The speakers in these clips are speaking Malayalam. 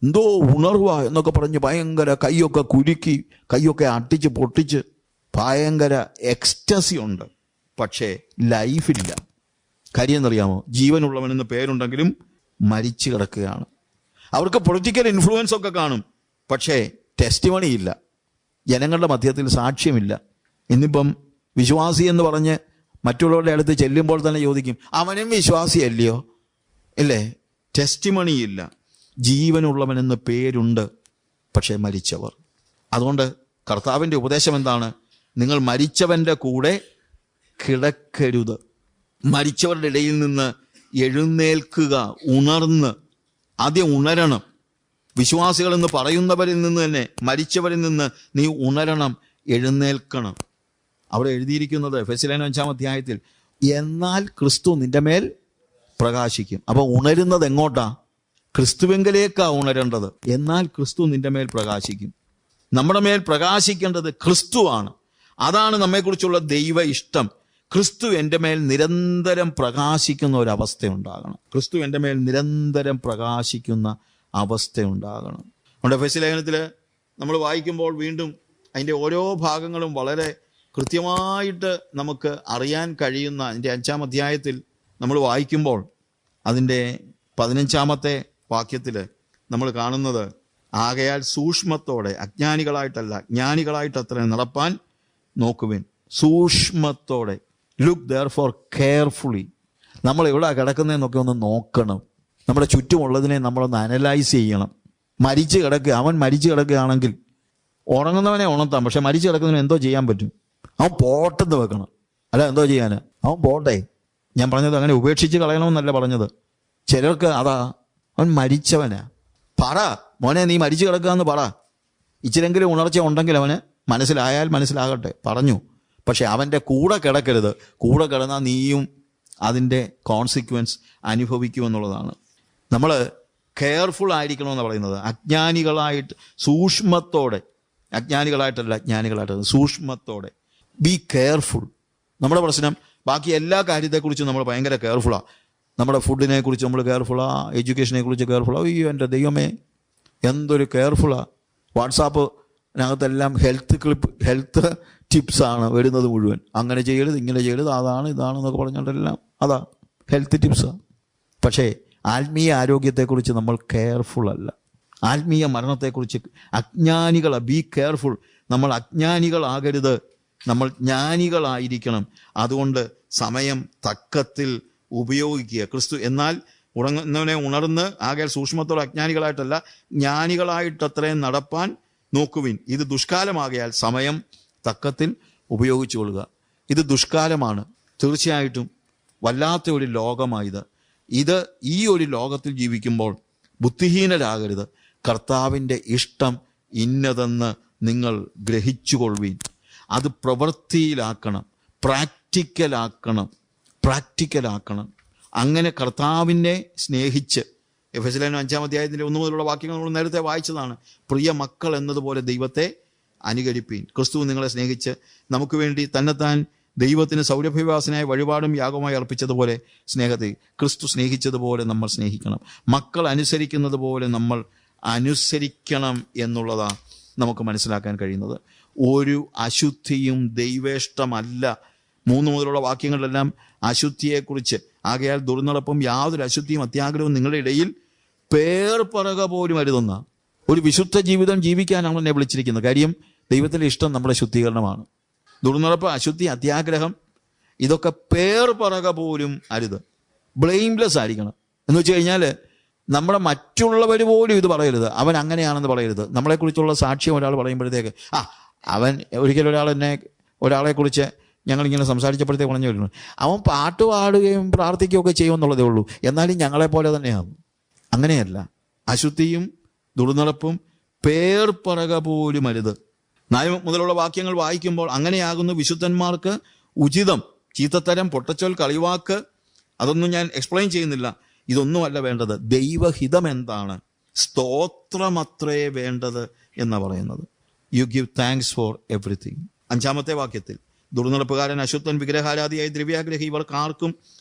എന്തോ ഉണർവ എന്നൊക്കെ പറഞ്ഞ് ഭയങ്കര കൈയൊക്കെ കുലുക്കി, കൈയൊക്കെ അട്ടിച്ച് പൊട്ടിച്ച് ഭയങ്കര എക്സ്റ്റസി ഉണ്ട്. പക്ഷേ ലൈഫില്ല. കാര്യം എന്നറിയാമോ? ജീവനുള്ളവനെന്ന് പേരുണ്ടെങ്കിലും മരിച്ചു കിടക്കുകയാണ്. അവർക്ക് പൊളിറ്റിക്കൽ ഇൻഫ്ലുവൻസ് ഒക്കെ കാണും, പക്ഷേ ടെസ്റ്റിമണി ഇല്ല, ജനങ്ങളുടെ മധ്യത്തിൽ സാക്ഷ്യമില്ല. ഇന്നിപ്പം വിശ്വാസി എന്ന് പറഞ്ഞ് മറ്റുള്ളവരുടെ അടുത്ത് ചെല്ലുമ്പോൾ തന്നെ ചോദിക്കും, അവനും വിശ്വാസിയല്ലയോ? ഇല്ലേ? ടെസ്റ്റിമണി ഇല്ല. ജീവനുള്ളവനെന്ന് പേരുണ്ട്, പക്ഷേ മരിച്ചവർ. അതുകൊണ്ട് കർത്താവിൻ്റെ ഉപദേശം എന്താണ്? നിങ്ങൾ മരിച്ചവൻ്റെ കൂടെ കിടക്കരുത്. മരിച്ചവരുടെ ഇടയിൽ നിന്ന് എഴുന്നേൽക്കുക, ഉണർന്ന്. ആദ്യം ഉണരണം. വിശ്വാസികളെന്ന് പറയുന്നവരിൽ നിന്ന് തന്നെ, മരിച്ചവരിൽ നിന്ന് നീ ഉണരണം, എഴുന്നേൽക്കണം. അവിടെ എഴുതിയിരിക്കുന്നത് എഫെസ്യർ 5-ാം അധ്യായത്തിൽ, എന്നാൽ ക്രിസ്തു നിന്റെ മേൽ പ്രകാശിക്കും. അപ്പൊ ഉണരുന്നത് എങ്ങോട്ടാ? ക്രിസ്തുവെങ്കിലേക്കാ ഉണരേണ്ടത്. എന്നാൽ ക്രിസ്തു നിന്റെ മേൽ പ്രകാശിക്കും. നമ്മുടെ മേൽ പ്രകാശിക്കേണ്ടത് ക്രിസ്തുവാണ്. അതാണ് നമ്മെക്കുറിച്ചുള്ള ദൈവ ഇഷ്ടം. ക്രിസ്തു എൻ്റെ മേൽ നിരന്തരം പ്രകാശിക്കുന്ന ഒരവസ്ഥയുണ്ടാകണം. ക്രിസ്തു എൻ്റെ മേൽ നിരന്തരം പ്രകാശിക്കുന്ന അവസ്ഥയുണ്ടാകണം. നമ്മുടെ എഫെസ്യർ ലേഖനത്തിൽ നമ്മൾ വായിക്കുമ്പോൾ വീണ്ടും അതിൻ്റെ ഓരോ ഭാഗങ്ങളും വളരെ കൃത്യമായിട്ട് നമുക്ക് അറിയാൻ കഴിയുന്ന, അതിൻ്റെ 5-ാം അധ്യായത്തിൽ നമ്മൾ വായിക്കുമ്പോൾ അതിൻ്റെ 15-ാമത്തെ വാക്യത്തിൽ നമ്മൾ കാണുന്നത്, ആകയാൽ സൂക്ഷ്മത്തോടെ, അജ്ഞാനികളായിട്ടല്ല ജ്ഞാനികളായിട്ടത്ര നടപ്പാൻ നോക്കുവിൻ. സൂക്ഷ്മത്തോടെ, ലുക്ക് ദെയർഫോർ കെയർഫുള്ളി. നമ്മൾ എവിടെ കിടക്കുന്നതെന്നൊക്കെ ഒന്ന് നോക്കണം. നമ്മുടെ ചുറ്റുമുള്ളതിനെ നമ്മളൊന്ന് അനലൈസ് ചെയ്യണം. മരിച്ചു കിടക്കുക, അവൻ മരിച്ചു കിടക്കുകയാണെങ്കിൽ ഉറങ്ങുന്നവനെ ഉണർത്താം, പക്ഷെ മരിച്ചു കിടക്കുന്നവന് എന്തോ ചെയ്യാൻ പറ്റും? അവൻ പോട്ടെന്ന് വെക്കണം. അല്ല, എന്തോ ചെയ്യാൻ? അവൻ പോട്ടെ. ഞാൻ പറഞ്ഞത് അങ്ങനെ ഉപേക്ഷിച്ച് കളയണമെന്നല്ല പറഞ്ഞത്. ചിലർക്ക് അതാ, അവൻ മരിച്ചവനാ. പറ മോനെ, നീ മരിച്ചു കിടക്കാന്ന് പറ. ഇച്ചിരെങ്കിലും ഉണർച്ച ഉണ്ടെങ്കിൽ അവന് മനസ്സിലായാൽ മനസ്സിലാകട്ടെ, പറഞ്ഞു. പക്ഷെ അവൻ്റെ കൂടെ കിടക്കരുത്. കൂടെ കിടന്നാൽ നീയും അതിൻ്റെ കോൺസിക്വൻസ് അനുഭവിക്കുമെന്നുള്ളതാണ്. നമ്മൾ കെയർഫുൾ ആയിരിക്കണമെന്ന് പറയുന്നത്. അജ്ഞാനികളായിട്ട്, സൂക്ഷ്മത്തോടെ, അജ്ഞാനികളായിട്ടല്ല ജ്ഞാനികളായിട്ടല്ല, സൂക്ഷ്മത്തോടെ. Be careful. നമ്മുടെ പ്രശ്നം ബാക്കി എല്ലാ കാര്യത്തെക്കുറിച്ചും നമ്മൾ ഭയങ്കര കെയർഫുള്ളാണ്. നമ്മുടെ ഫുഡിനെ കുറിച്ച് നമ്മൾ കെയർഫുള്ളാണ്, എഡ്യൂക്കേഷനെ കുറിച്ച് കെയർഫുള്ളാണ്. അയ്യോ എൻ്റെ ദൈവമേ, എന്തൊരു കെയർഫുള്ളാണ്. വാട്സാപ്പിനകത്തെല്ലാം ഹെൽത്ത് ടിപ്സാണ് വരുന്നത് മുഴുവൻ. അങ്ങനെ ചെയ്യരുത്, ഇങ്ങനെ ചെയ്യരുത്, അതാണ് ഇതാണെന്നൊക്കെ പറഞ്ഞുകൊണ്ടെല്ലാം അതാ ഹെൽത്ത് ടിപ്സാണ്. പക്ഷേ ആത്മീയ ആരോഗ്യത്തെക്കുറിച്ച് നമ്മൾ കെയർഫുൾ അല്ല. ആത്മീയ മരണത്തെക്കുറിച്ച് ബി കെയർഫുൾ. നമ്മൾ അജ്ഞാനികളാകരുത്, നമ്മൾ ജ്ഞാനികളായിരിക്കണം. അതുകൊണ്ട് സമയം തക്കത്തിൽ ഉപയോഗിക്കുക. ക്രിസ്തു എന്നാൽ ഉറങ്ങുന്നവനെ ഉണർന്ന്, ആകയാൽ സൂക്ഷ്മത്തോടെ അജ്ഞാനികളായിട്ടല്ല ജ്ഞാനികളായിട്ടത്രയും നടപ്പാൻ നോക്കുവിൻ. ഇത് ദുഷ്കാലമാകയാൽ സമയം തക്കത്തിൽ ഉപയോഗിച്ചു കൊള്ളുക. ഇത് ദുഷ്കാലമാണ് തീർച്ചയായിട്ടും. വല്ലാത്ത ഒരു ലോകമായത്. ഈ ഒരു ലോകത്തിൽ ജീവിക്കുമ്പോൾ ബുദ്ധിഹീനരാകരുത്. കർത്താവിൻ്റെ ഇഷ്ടം ഇന്നതെന്ന് നിങ്ങൾ ഗ്രഹിച്ചുകൊള്ളുവീൻ. അത് പ്രവൃത്തിയിലാക്കണം, പ്രാക്ടിക്കലാക്കണം. അങ്ങനെ കർത്താവിനെ സ്നേഹിച്ച്, എഫെസ്യർ 5-ാം അധ്യായത്തിൻ്റെ 1 മുതലുള്ള വാക്യങ്ങൾ നമ്മൾ നേരത്തെ വായിച്ചതാണ്. പ്രിയ മക്കൾ എന്നതുപോലെ ദൈവത്തെ അനുകരിപ്പീൻ. ക്രിസ്തു നിങ്ങളെ സ്നേഹിച്ച് നമുക്ക് വേണ്ടി തന്നെത്താൻ ദൈവത്തിന് സൗരഭ്യവാസനായ വഴിപാടും യാഗമായി അർപ്പിച്ചതുപോലെ സ്നേഹത്തെ ക്രിസ്തു സ്നേഹിച്ചതുപോലെ നമ്മൾ സ്നേഹിക്കണം. മക്കൾ അനുസരിക്കുന്നത് പോലെ നമ്മൾ അനുസരിക്കണം എന്നുള്ളതാണ് നമുക്ക് മനസ്സിലാക്കാൻ കഴിയുന്നത്. ഒരു അശുദ്ധിയും ദൈവേഷ്ടമല്ല. 3 മുതലുള്ള വാക്യങ്ങളിലെല്ലാം അശുദ്ധിയെക്കുറിച്ച്, ആകയാൽ ദുർനടപ്പും യാതൊരു അശുദ്ധിയും അത്യാഗ്രഹവും നിങ്ങളുടെ ഇടയിൽ പേർ പറക പോലും അരുതെന്ന ഒരു വിശുദ്ധ ജീവിതം ജീവിക്കാനാണ് എന്നെ വിളിച്ചിരിക്കുന്നത്. കാര്യം ദൈവത്തിൻ്റെ ഇഷ്ടം നമ്മുടെ ശുദ്ധീകരണമാണ്. ദുർനടപ്പ്, അശുദ്ധി, അത്യാഗ്രഹം ഇതൊക്കെ പേർ പറക പോലും അരുത്. ബ്ലെയിംലെസ് ആയിരിക്കണം. എന്ന് വെച്ച് കഴിഞ്ഞാൽ നമ്മുടെ മറ്റുള്ളവർ പോലും ഇത് പറയരുത്, അവൻ അങ്ങനെയാണെന്ന് പറയരുത്. നമ്മളെക്കുറിച്ചുള്ള സാക്ഷ്യം ഒരാൾ പറയുമ്പോഴത്തേക്ക് അവൻ ഒരിക്കലും ഒരാളെക്കുറിച്ച് ഞങ്ങളിങ്ങനെ സംസാരിച്ചപ്പോഴത്തേക്ക് പറഞ്ഞു വരുന്നു, അവൻ പാട്ട് പാടുകയും പ്രാർത്ഥിക്കുകയൊക്കെ ചെയ്യുമെന്നുള്ളതേ ഉള്ളൂ, എന്നാലും ഞങ്ങളെപ്പോലെ തന്നെയാണ്. അങ്ങനെയല്ല. അശുദ്ധിയും ദുർനടപ്പും പേർ പറക പോലും അരുത്. 4 മുതലുള്ള വാക്യങ്ങൾ വായിക്കുമ്പോൾ അങ്ങനെയാകുന്നു വിശുദ്ധന്മാർക്ക് ഉചിതം. ചീത്തത്തരം, പൊട്ടച്ചൊൽ, കളിവാക്ക്, അതൊന്നും ഞാൻ എക്സ്പ്ലെയിൻ ചെയ്യുന്നില്ല. ഇതൊന്നുമല്ല വേണ്ടത്. ദൈവഹിതം എന്താണ്? സ്തോത്രമത്രേ വേണ്ടത് എന്നാണ് പറയുന്നത്. You give thanks for everything. 5-ാമത്തെ വാക്യത്തിൽ ദുർനടപ്പുകാരൻ, അശുദ്ധൻ, വിഗ്രഹാരാധിയായി, ദ്രവ്യാഗ്രഹി ഇവർക്ക് ആർക്കും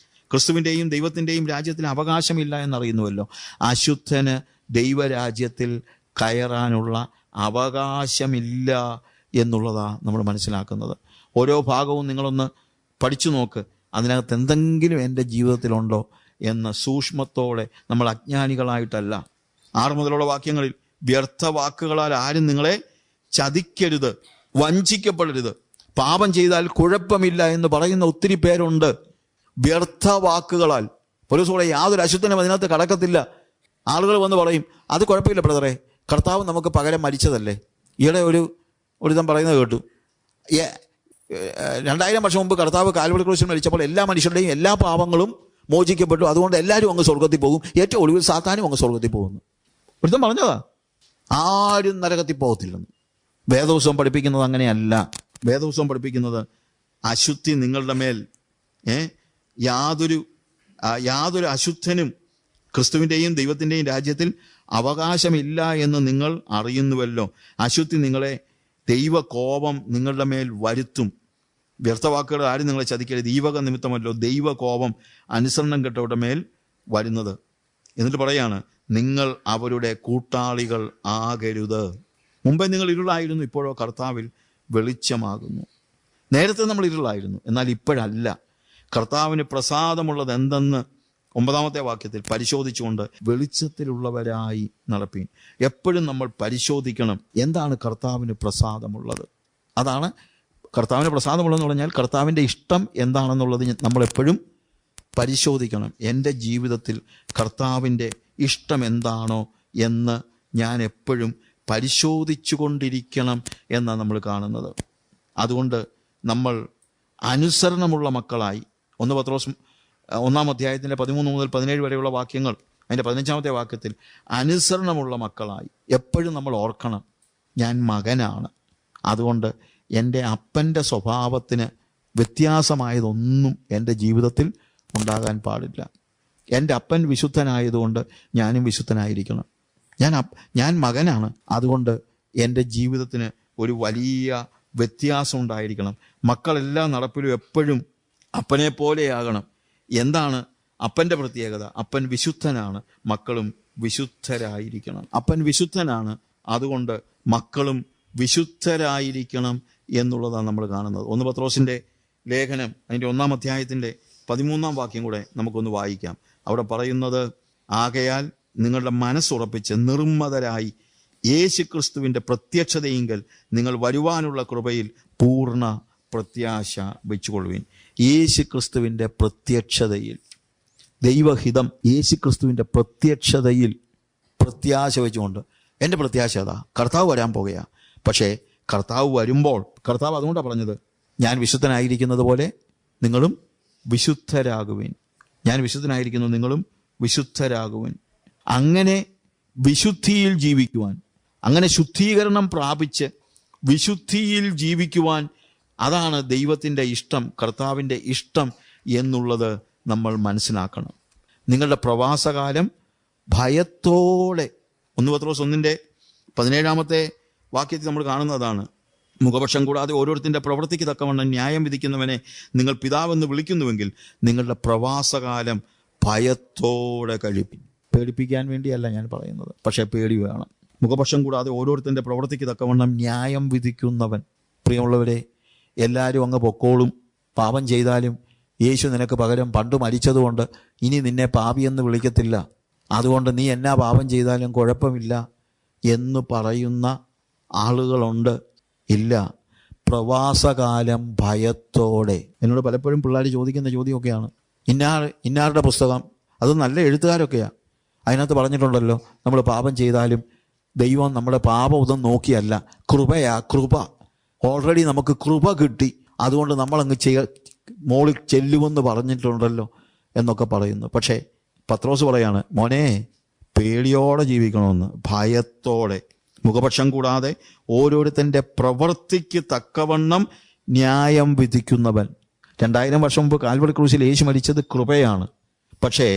ക്രിസ്തുവിൻ്റെയും ദൈവത്തിൻ്റെയും രാജ്യത്തിന് അവകാശമില്ല എന്നറിയുന്നുവല്ലോ. അശുദ്ധന് ദൈവരാജ്യത്തിൽ കയറാനുള്ള അവകാശമില്ല എന്നുള്ളതാണ് നമ്മൾ മനസ്സിലാക്കുന്നത്. ഓരോ ഭാഗവും നിങ്ങളൊന്ന് പഠിച്ചു നോക്ക്. അതിനകത്ത് എന്തെങ്കിലും എൻ്റെ ജീവിതത്തിലുണ്ടോ എന്ന സൂക്ഷ്മത്തോടെ, നമ്മൾ അജ്ഞാനികളായിട്ടല്ല. 6 മുതലുള്ള വാക്യങ്ങളിൽ, വ്യർത്ഥ വാക്കുകളാൽ ആരും നിങ്ങളെ ചതിക്കരുത്, വഞ്ചിക്കപ്പെടരുത്. പാപം ചെയ്താൽ കുഴപ്പമില്ല എന്ന് പറയുന്ന ഒത്തിരി പേരുണ്ട്. വ്യർത്ഥ വാക്കുകളാൽ പൗലോസ് യാതൊരു അശുദ്ധനും അതിനകത്ത് കടക്കത്തില്ല. ആളുകൾ വന്ന് പറയും, അത് കുഴപ്പമില്ല ബ്രദറെ, കർത്താവ് നമുക്ക് പകരം മരിച്ചതല്ലേ. ഈയിടെ ഒരുതം പറയുന്നത് കേട്ടു, 2000 വർഷം മുമ്പ് കർത്താവ് കാൽവരി ക്രൂശിൽ മരിച്ചപ്പോൾ എല്ലാ മനുഷ്യരുടെയും എല്ലാ പാപങ്ങളും മോചിക്കപ്പെട്ടു, അതുകൊണ്ട് എല്ലാവരും അങ്ങ് സ്വർഗത്തിൽ പോകും, ഏറ്റവും ഒടുവിൽ സാത്താനും അങ്ങ് സ്വർഗത്തിൽ പോകുന്നു. ഒരുത്തം പറഞ്ഞതാ, ആരും നരകത്തിൽ പോകത്തില്ലെന്ന്. വേദപുസ്തകം പഠിപ്പിക്കുന്നത് അങ്ങനെയല്ല. വേദപുസ്തകം പഠിപ്പിക്കുന്നത് അശുദ്ധി നിങ്ങളുടെ മേൽ യാതൊരു അശുദ്ധനും ക്രിസ്തുവിൻ്റെയും ദൈവത്തിൻ്റെയും രാജ്യത്തിൽ അവകാശമില്ല എന്ന് നിങ്ങൾ അറിയുന്നുവല്ലോ. അശുദ്ധി നിങ്ങളെ ദൈവകോപം നിങ്ങളുടെ മേൽ വരുത്തും. വ്യർത്ഥവാക്കുകൾ ആരും നിങ്ങളെ ചതിക്കരുത്, ഈ വക നിമിത്തമല്ലോ ദൈവകോപം അനുസരണം കെട്ടവരുടെ മേൽ വരുന്നത്. എന്നിട്ട് പറയാണ്, നിങ്ങൾ അവരുടെ കൂട്ടാളികൾ ആകരുത്. മുമ്പേ നിങ്ങൾ ഇരുളായിരുന്നു, ഇപ്പോഴോ കർത്താവിൽ വെളിച്ചമാകുന്നു. നേരത്തെ നമ്മൾ ഇരുളായിരുന്നു, എന്നാൽ ഇപ്പോഴല്ല. കർത്താവിന് പ്രസാദമുള്ളത് എന്തെന്ന് 9-ാമത്തെ വാക്യത്തിൽ പരിശോധിച്ചുകൊണ്ട് വെളിച്ചത്തിലുള്ളവരായി നടപ്പീൻ. എപ്പോഴും നമ്മൾ പരിശോധിക്കണം, എന്താണ് കർത്താവിന് പ്രസാദമുള്ളത്. അതാണ് കർത്താവിന് പ്രസാദമുള്ളതെന്ന് പറഞ്ഞാൽ കർത്താവിൻ്റെ ഇഷ്ടം എന്താണെന്നുള്ളത് നമ്മളെപ്പോഴും പരിശോധിക്കണം. എൻ്റെ ജീവിതത്തിൽ കർത്താവിൻ്റെ ഇഷ്ടം എന്താണോ എന്ന് ഞാൻ എപ്പോഴും പരിശോധിച്ചു കൊണ്ടിരിക്കണം എന്നാണ് നമ്മൾ കാണുന്നത്. അതുകൊണ്ട് നമ്മൾ അനുസരണമുള്ള മക്കളായി, 1 പത്രോസ് 1-ാം അധ്യായത്തിൻ്റെ 13 മുതൽ 17 വരെയുള്ള വാക്യങ്ങൾ, അതിൻ്റെ 15-ാമത്തെ വാക്യത്തിൽ അനുസരണമുള്ള മക്കളായി എപ്പോഴും നമ്മൾ ഓർക്കണം, ഞാൻ മകനാണ്. അതുകൊണ്ട് എൻ്റെ അപ്പൻ്റെ സ്വഭാവത്തിന് വ്യത്യാസമായതൊന്നും എൻ്റെ ജീവിതത്തിൽ ഉണ്ടാകാൻ പാടില്ല. എൻ്റെ അപ്പൻ വിശുദ്ധനായതുകൊണ്ട് ഞാനും വിശുദ്ധനായിരിക്കണം. ഞാൻ മകനാണ്, അതുകൊണ്ട് എൻ്റെ ജീവിതത്തിന് ഒരു വലിയ വ്യത്യാസം ഉണ്ടായിരിക്കണം. മക്കളെല്ലാ നടപ്പിലും എപ്പോഴും അപ്പനെ പോലെയാകണം. എന്താണ് അപ്പൻ്റെ പ്രത്യേകത? അപ്പൻ വിശുദ്ധനാണ്, മക്കളും വിശുദ്ധരായിരിക്കണം. അപ്പൻ വിശുദ്ധനാണ്, അതുകൊണ്ട് മക്കളും വിശുദ്ധരായിരിക്കണം എന്നുള്ളതാണ് നമ്മൾ കാണുന്നത്. 1 പത്രോസിൻ്റെ ലേഖനം അതിൻ്റെ 1-ാം അധ്യായത്തിൻ്റെ 13-ാം വാക്യം കൂടെ നമുക്കൊന്ന് വായിക്കാം. അവിടെ പറയുന്നത്, ആകയാൽ നിങ്ങളുടെ മനസ്സുറപ്പിച്ച് നിർമ്മതരായി യേശുക്രിസ്തുവിൻ്റെ പ്രത്യക്ഷതയെങ്കിൽ നിങ്ങൾ വരുവാനുള്ള കൃപയിൽ പൂർണ്ണ പ്രത്യാശ വെച്ചുകൊള്ളുവിൻ. യേശുക്രിസ്തുവിൻ്റെ പ്രത്യക്ഷതയിൽ, ദൈവഹിതം യേശുക്രിസ്തുവിൻ്റെ പ്രത്യക്ഷതയിൽ പ്രത്യാശ വെച്ചുകൊണ്ട്, എൻ്റെ പ്രത്യാശ അതാ, കർത്താവ് വരാൻ പോകുകയാണ്. പക്ഷേ കർത്താവ് വരുമ്പോൾ, കർത്താവ് അതുകൊണ്ടാണ് പറഞ്ഞത്, ഞാൻ വിശുദ്ധനായിരിക്കുന്നത് പോലെ നിങ്ങളും വിശുദ്ധരാകുവിൻ. ഞാൻ വിശുദ്ധനായിരിക്കുന്നു, നിങ്ങളും വിശുദ്ധരാകുവിൻ. അങ്ങനെ വിശുദ്ധിയിൽ ജീവിക്കുവാൻ, അങ്ങനെ ശുദ്ധീകരണം പ്രാപിച്ച് വിശുദ്ധിയിൽ ജീവിക്കുവാൻ, അതാണ് ദൈവത്തിൻ്റെ ഇഷ്ടം, കർത്താവിൻ്റെ ഇഷ്ടം എന്നുള്ളത് നമ്മൾ മനസ്സിലാക്കണം. നിങ്ങളുടെ പ്രവാസകാലം ഭയത്തോടെ, 1 പത്രോസ് 1-ന്റെ 17-ാമത്തെ വാക്യത്തിൽ നമ്മൾ കാണുന്നതാണ്, മുഖപക്ഷം കൂടാതെ ഓരോരുത്തരുടെ പ്രവൃത്തിക്ക് തക്കവണ്ണം ന്യായം വിധിക്കുന്നവനെ നിങ്ങൾ പിതാവെന്ന് വിളിക്കുന്നുവെങ്കിൽ നിങ്ങളുടെ പ്രവാസകാലം ഭയത്തോടെ കഴിപ്പിൻ. പേടിപ്പിക്കാൻ വേണ്ടിയല്ല ഞാൻ പറയുന്നത്, പക്ഷേ പേടി വേണം. മുഖപക്ഷം കൂടാതെ ഓരോരുത്തരുടെ പ്രവൃത്തിക്ക് തക്കവണ്ണം ന്യായം വിധിക്കുന്നവൻ. പ്രിയമുള്ളവരെ, എല്ലാവരും അങ്ങ് പൊക്കോളും, പാപം ചെയ്താലും യേശു നിനക്ക് പകരം പണ്ട് മരിച്ചതുകൊണ്ട് ഇനി നിന്നെ പാപിയെന്ന് വിളിക്കത്തില്ല, അതുകൊണ്ട് നീ എന്നാ പാപം ചെയ്താലും കുഴപ്പമില്ല എന്ന് പറയുന്ന ആളുകളുണ്ട്. ഇല്ല, പ്രവാസകാലം ഭയത്തോടെ. എന്നോട് പലപ്പോഴും പിള്ളേർ ചോദിക്കുന്ന ചോദ്യമൊക്കെയാണ്, ഇന്നാരുടെ പുസ്തകം, അത് നല്ല എഴുത്തുകാരൊക്കെയാണ്, അതിനകത്ത് പറഞ്ഞിട്ടുണ്ടല്ലോ നമ്മൾ പാപം ചെയ്താലും ദൈവം നമ്മുടെ പാപം ഒന്നും നോക്കിയല്ല, കൃപ. ഓൾറെഡി നമുക്ക് കൃപ കിട്ടി, അതുകൊണ്ട് നമ്മളങ്ങ് മോളിൽ ചെല്ലുമെന്ന് പറഞ്ഞിട്ടുണ്ടല്ലോ എന്നൊക്കെ പറയുന്നു. പക്ഷേ പത്രോസ് പറയാണ്, മോനെ പേടിയോടെ ജീവിക്കണമെന്ന്, ഭയത്തോടെ. മുഖപക്ഷം കൂടാതെ ഓരോരുത്തൻ്റെ പ്രവൃത്തിക്ക് തക്കവണ്ണം ന്യായം വിധിക്കുന്നവൻ. 2000 വർഷം മുമ്പ് കാൽവരി ക്രൂശിൽ യേശു മരിച്ചത് കൃപയാണ്. പക്ഷേ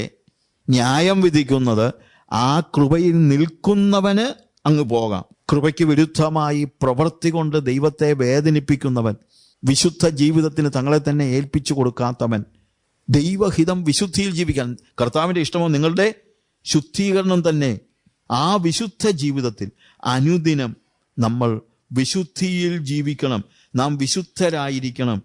ന്യായം വിധിക്കുന്നത് ആ കൃപയിൽ നിൽക്കുന്നവന് അങ്ങ് പോകാം. കൃപയ്ക്ക് വിരുദ്ധമായി പ്രവൃത്തി കൊണ്ട് ദൈവത്തെ വേദനിപ്പിക്കുന്നവൻ, വിശുദ്ധ ജീവിതത്തിന് തങ്ങളെ തന്നെ ഏൽപ്പിച്ചു കൊടുക്കാത്തവൻ, ദൈവഹിതം വിശുദ്ധിയിൽ ജീവിക്കാൻ, കർത്താവിൻ്റെ ഇഷ്ടമോ നിങ്ങളുടെ ശുദ്ധീകരണം തന്നെ. ആ വിശുദ്ധ ജീവിതത്തിൽ അനുദിനം നമ്മൾ വിശുദ്ധിയിൽ ജീവിക്കണം. നാം വിശുദ്ധരായിരിക്കണം.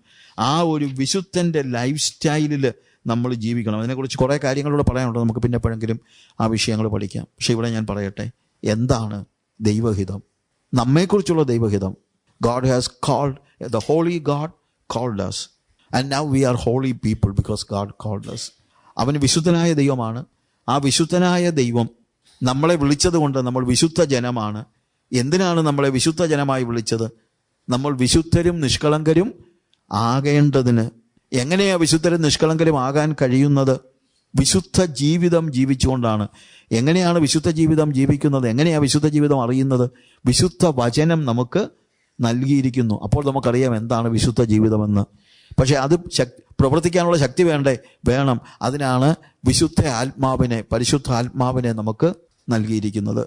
ആ ഒരു വിശുദ്ധൻ്റെ ലൈഫ് സ്റ്റൈലിൽ നമ്മൾ ജീവിക്കണം. അതിനെക്കുറിച്ച് കുറേ കാര്യങ്ങളൂടെ പറയാനുണ്ട്. നമുക്ക് പിന്നെ എപ്പോഴെങ്കിലും ആ വിഷയങ്ങൾ പഠിക്കാം. പക്ഷെ ഇവിടെ ഞാൻ പറയട്ടെ, എന്താണ് ദൈവഹിതം? നമ്മെക്കുറിച്ചുള്ള ദൈവഹിതം. God has called, the holy God called us and now we are holy people because God called us. അവൻ വിശുദ്ധനായ ദൈവമാണ്. ആ വിശുദ്ധനായ ദൈവം നമ്മളെ വിളിച്ചത് കൊണ്ട് നമ്മൾ വിശുദ്ധ ജനമാണ്. എന്തിനാണ് നമ്മളെ വിശുദ്ധ ജനമായി വിളിച്ചത്? നമ്മൾ വിശുദ്ധരും നിഷ്കളങ്കരും ആകേണ്ടതിന്. എങ്ങനെയാണ് വിശുദ്ധരും നിഷ്കളങ്കരും ആകാൻ കഴിയുന്നത്? വിശുദ്ധ ജീവിതം ജീവിച്ചുകൊണ്ടാണ്. എങ്ങനെയാണ് വിശുദ്ധ ജീവിതം ജീവിക്കുന്നത്? എങ്ങനെയാണ് വിശുദ്ധ ജീവിതം അറിയുന്നത്? വിശുദ്ധ വചനം നമുക്ക് നൽകിയിരിക്കുന്നു. അപ്പോൾ നമുക്കറിയാം എന്താണ് വിശുദ്ധ ജീവിതമെന്ന്. പക്ഷേ അത് പ്രവർത്തിക്കാനുള്ള ശക്തി വേണം. അതിനാണ് വിശുദ്ധ ആത്മാവിനെ, പരിശുദ്ധാത്മാവിനെ നമുക്ക് നൽകിയിരിക്കുന്നത്.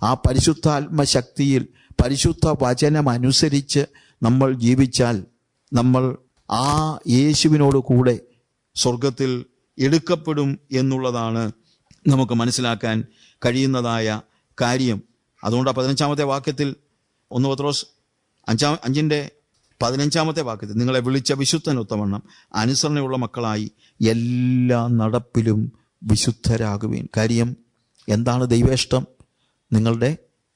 ആ പരിശുദ്ധാത്മശക്തിയിൽ പരിശുദ്ധ വചനം അനുസരിച്ച് നമ്മൾ ജീവിച്ചാൽ നമ്മൾ ആ യേശുവിനോട് കൂടെ സ്വർഗത്തിൽ എടുക്കപ്പെടും എന്നുള്ളതാണ് നമുക്ക് മനസ്സിലാക്കാൻ കഴിയുന്നതായ കാര്യം. അതുകൊണ്ട് 15-ാമത്തെ വാക്യത്തിൽ 1 പത്രോസ് 5:15 വാക്യത്തിൽ നിങ്ങളെ വിളിച്ച വിശുദ്ധനൊത്തവണ്ണം അനുസരണയുള്ള മക്കളായി എല്ലാ നടപ്പിലും വിശുദ്ധരാകുവീൻ. കാര്യം എന്താണ്? ദൈവേഷ്ടം നിങ്ങളുടെ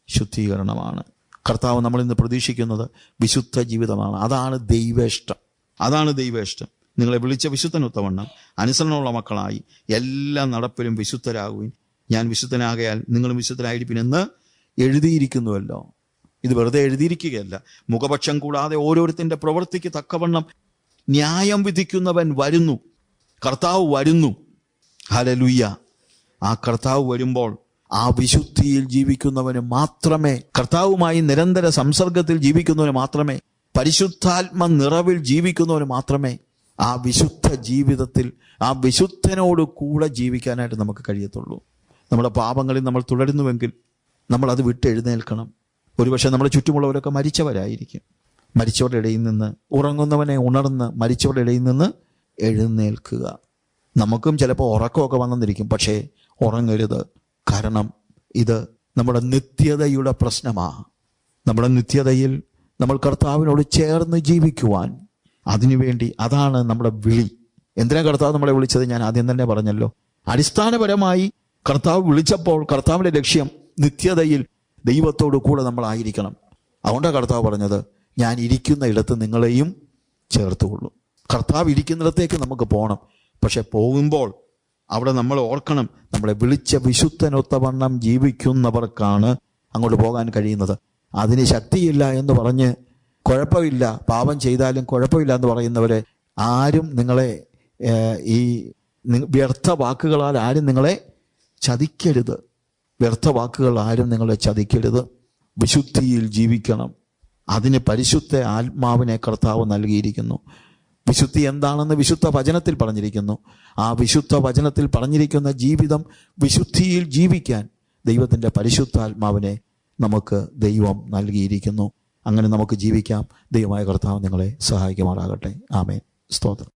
ശുദ്ധീകരണമാണ്. കർത്താവ് നമ്മളിന്ന് പ്രതീക്ഷിക്കുന്നത് വിശുദ്ധ ജീവിതമാണ്. അതാണ് ദൈവേഷ്ടം. അതാണ് ദൈവേഷ്ടം. നിങ്ങളെ വിളിച്ച വിശുദ്ധനൊത്തവണ്ണം അനുസരണമുള്ള മക്കളായി എല്ലാ നടപ്പിലും വിശുദ്ധരാകുവീൻ. ഞാൻ വിശുദ്ധനാകയാൽ നിങ്ങളും വിശുദ്ധരായിരിപ്പിനെന്ന് എഴുതിയിരിക്കുന്നുവല്ലോ. ഇത് വെറുതെ എഴുതിയിരിക്കുകയല്ല. മുഖപക്ഷം കൂടാതെ ഓരോരുത്തൻ്റെ പ്രവൃത്തിക്ക് തക്കവണ്ണം ന്യായം വിധിക്കുന്നവൻ വരുന്നു. കർത്താവ് വരുന്നു. ഹല്ലേലൂയ. ആ കർത്താവ് വരുമ്പോൾ ആ വിശുദ്ധിയിൽ ജീവിക്കുന്നവന് മാത്രമേ, കർത്താവുമായി നിരന്തര സംസർഗത്തിൽ ജീവിക്കുന്നവന് മാത്രമേ, പരിശുദ്ധാത്മ നിറവിൽ ജീവിക്കുന്നവന് മാത്രമേ ആ വിശുദ്ധ ജീവിതത്തിൽ ആ വിശുദ്ധനോട് കൂടെ ജീവിക്കാനായിട്ട് നമുക്ക് കഴിയത്തുള്ളൂ. നമ്മുടെ പാപങ്ങളിൽ നമ്മൾ തുടരുന്നുവെങ്കിൽ നമ്മൾ അത് വിട്ടെഴുന്നേൽക്കണം. ഒരുപക്ഷെ നമ്മുടെ ചുറ്റുമുള്ളവരൊക്കെ മരിച്ചവരായിരിക്കും. മരിച്ചവരുടെ ഇടയിൽ നിന്ന് ഉറങ്ങുന്നവനെ ഉണർന്ന് മരിച്ചവരുടെ ഇടയിൽ നിന്ന് എഴുന്നേൽക്കുക. നമുക്കും ചിലപ്പോൾ ഉറക്കമൊക്കെ വന്നെന്നിരിക്കും. പക്ഷേ ഉറങ്ങരുത്. കാരണം ഇത് നമ്മുടെ നിത്യതയുടെ പ്രശ്നമാണ്. നമ്മുടെ നിത്യതയിൽ നമ്മൾ കർത്താവിനോട് ചേർന്ന് ജീവിക്കുവാൻ, അതിനുവേണ്ടി അതാണ് നമ്മുടെ വിളി. എന്തിനാ കർത്താവ് നമ്മളെ വിളിച്ചത്? ഞാൻ ആദ്യം തന്നെ പറഞ്ഞല്ലോ. അടിസ്ഥാനപരമായി കർത്താവ് വിളിച്ചപ്പോൾ കർത്താവിൻ്റെ ലക്ഷ്യം നിത്യതയിൽ ദൈവത്തോട് കൂടെ നമ്മളായിരിക്കണം. അതുകൊണ്ടാണ് കർത്താവ് പറഞ്ഞത്, ഞാൻ ഇരിക്കുന്ന ഇടത്ത് നിങ്ങളെയും ചേർത്തുകൊള്ളും. കർത്താവ് ഇരിക്കുന്നിടത്തേക്ക് നമുക്ക് പോകണം. പക്ഷെ പോകുമ്പോൾ അവിടെ നമ്മൾ ഓർക്കണം, നമ്മളെ വിളിച്ച വിശുദ്ധനൊത്തവണ്ണം ജീവിക്കുന്നവർക്കാണ് അങ്ങോട്ട് പോകാൻ കഴിയുന്നത്. അതിന് ശക്തിയില്ല എന്ന് പറഞ്ഞ് കുഴപ്പമില്ല, പാപം ചെയ്താലും കുഴപ്പമില്ല എന്ന് പറയുന്നവരെ ആരും നിങ്ങളെ ഈ വ്യർത്ഥ വാക്കുകളാൽ ആരും നിങ്ങളെ ചതിക്കരുത്. വ്യർത്ഥ വാക്കുകൾ ആരും നിങ്ങളെ ചതിക്കരുത്. വിശുദ്ധിയിൽ ജീവിക്കണം. അതിന് പരിശുദ്ധ ആത്മാവിനെ കർത്താവ് നൽകിയിരിക്കുന്നു. വിശുദ്ധി എന്താണെന്ന് വിശുദ്ധ വചനത്തിൽ പറഞ്ഞിരിക്കുന്നു. ആ വിശുദ്ധ വചനത്തിൽ പറഞ്ഞിരിക്കുന്ന ജീവിതം, വിശുദ്ധിയിൽ ജീവിക്കാൻ ദൈവത്തിൻ്റെ പരിശുദ്ധാത്മാവിനെ നമുക്ക് ദൈവം നൽകിയിരിക്കുന്നു. അങ്ങനെ നമുക്ക് ജീവിക്കാം. ദൈവമായ കർത്താവ് നിങ്ങളെ സഹായിക്കുമാറാകട്ടെ. ആമേൻ. സ്തോത്രം.